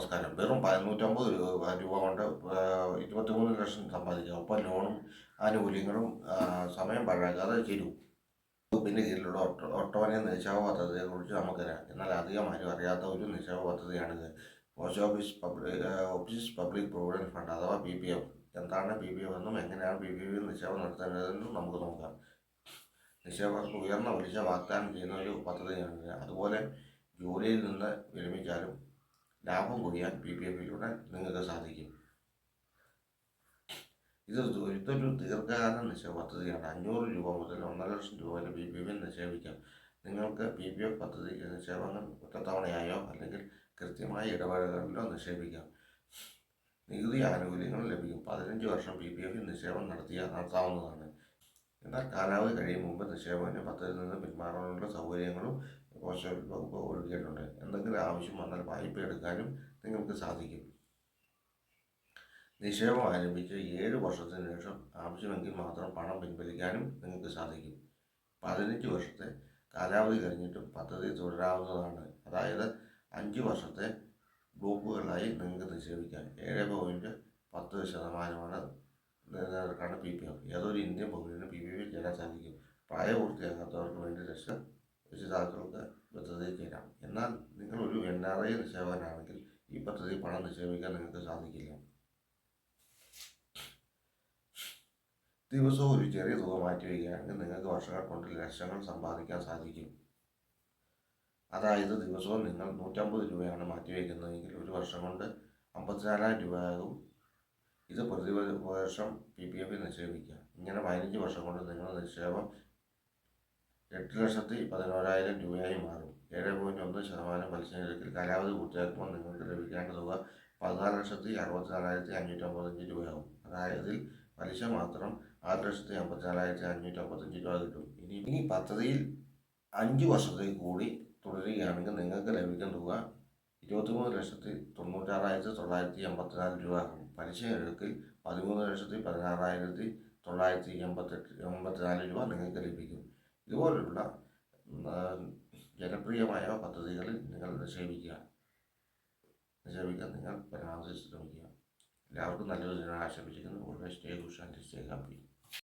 നമസ്കാരം. വെറും 150 രൂപ കൊണ്ട് 23 ലക്ഷം സമ്പാദിക്കാം. ഒപ്പം ലോണും ആനുകൂല്യങ്ങളും സമയം പാഴാക്കാതെ ചെയ്തു. വകുപ്പിൻ്റെ കീഴിലുള്ള ഒട്ടോനെ നിക്ഷേപ പദ്ധതിയെക്കുറിച്ച് നമുക്കറിയാം. എന്നാൽ അധികം ആരും അറിയാത്ത ഒരു നിക്ഷേപ പദ്ധതിയാണിത്. Post office public provident fund അഥവാ PPF. എന്താണ് PPF എന്നും എങ്ങനെയാണ് PPF നിക്ഷേപം നടത്തേണ്ടതെന്നും നമുക്ക് നോക്കാം. നിക്ഷേപകർക്ക് ഉയർന്ന പലിശ വാഗ്ദാനം ചെയ്യുന്ന ഒരു പദ്ധതിയാണിത്. അതുപോലെ ജോലിയിൽ നിന്ന് വിരമിച്ചാലും ലാഭം കൊയ്യാൻ PPFിലൂടെ നിങ്ങൾക്ക് സാധിക്കും. ഇതൊരു ദീർഘകാല നിക്ഷേപ പദ്ധതിയാണ്. 500 രൂപ മുതൽ 1.5 ലക്ഷം രൂപ വരെ PPFിൽ നിക്ഷേപിക്കാം. നിങ്ങൾക്ക് PPF പദ്ധതി നിക്ഷേപങ്ങൾ ഒറ്റത്തവണയായോ അല്ലെങ്കിൽ കൃത്യമായ ഇടവേളകളിലോ നിക്ഷേപിക്കാം. നികുതി ആനുകൂല്യങ്ങൾ ലഭിക്കും. 15 വർഷം PPFിൽ നിക്ഷേപം നടത്താവുന്നതാണ്. എന്നാൽ കാലാവധി കഴിയും മുമ്പ് നിക്ഷേപകന് പദ്ധതിയിൽ നിന്ന് പിന്മാറാനുള്ള സൗകര്യങ്ങളും പോസ്റ്റ് ഓഫീസ് വകുപ്പ് ഒരുക്കിയിട്ടുണ്ട്. എന്തെങ്കിലും ആവശ്യം വന്നാൽ വായ്പ എടുക്കാനും നിങ്ങൾക്ക് സാധിക്കും. നിക്ഷേപം ആരംഭിച്ച് 7 വർഷത്തിന് ശേഷം ആവശ്യമെങ്കിൽ മാത്രം പണം പിൻവലിക്കാനും നിങ്ങൾക്ക് സാധിക്കും. 15 വർഷത്തെ കാലാവധി കഴിഞ്ഞിട്ടും പദ്ധതി തുടരാവുന്നതാണ്. അതായത് 5 വർഷത്തെ ബ്ലോക്കുകളായി നിങ്ങൾക്ക് നിക്ഷേപിക്കാം. 7.10% നിരക്കാണ് PPF. ഏതൊരു ഇന്ത്യൻ പൗരനും PPFിൽ ചേരാൻ സാധിക്കും. പ്രായപൂർത്തിയാകാത്തവർക്ക് വേണ്ടി രക്ഷിതാക്കൾക്ക് പദ്ധതിയിൽ ചേരാം. എന്നാൽ നിങ്ങൾ ഒരു NRI നിക്ഷേപകനാണെങ്കിൽ ഈ പദ്ധതി പണം നിക്ഷേപിക്കാൻ നിങ്ങൾക്ക് സാധിക്കില്ല. ദിവസവും ഒരു ചെറിയ തുക മാറ്റിവെക്കുകയാണെങ്കിൽ നിങ്ങൾക്ക് വർഷങ്ങൾ കൊണ്ട് ലക്ഷങ്ങൾ സമ്പാദിക്കാൻ സാധിക്കും. അതായത് ദിവസവും നിങ്ങൾ 150 രൂപയാണ് മാറ്റിവെക്കുന്നതെങ്കിൽ ഒരു വർഷം കൊണ്ട് 54,000 രൂപയാകും. ഇത് വർഷം PPFിൽ നിക്ഷേപിക്കുക. ഇങ്ങനെ 15 വർഷം കൊണ്ട് നിങ്ങളുടെ നിക്ഷേപം 8,11,000 രൂപയായി മാറും. 7.1% പലിശ നിരക്കിൽ കാലാവധി പൂർത്തിയാക്കുമ്പോൾ നിങ്ങൾക്ക് ലഭിക്കേണ്ട തുക 14,64,555 രൂപയാകും. അതായത് പലിശ മാത്രം 6,54,555 രൂപ കിട്ടും. ഇനി പദ്ധതിയിൽ 5 വർഷത്തേക്ക് കൂടി തുടരുകയാണെങ്കിൽ നിങ്ങൾക്ക് ലഭിക്കുന്ന തുക 23,96,984 രൂപ ആകും. പലിശ നിരക്കിൽ 13,16,984 രൂപ നിങ്ങൾക്ക് ലഭിക്കും. ഇതുപോലുള്ള ജനപ്രിയമായ പദ്ധതികളിൽ നിങ്ങൾ നിക്ഷേപിക്കാൻ നിങ്ങൾ പരമാവധി ശ്രമിക്കുക. എല്ലാവർക്കും നല്ലൊരു ദിനം ആശംസിക്കുന്നു. Always stay good and stay happy.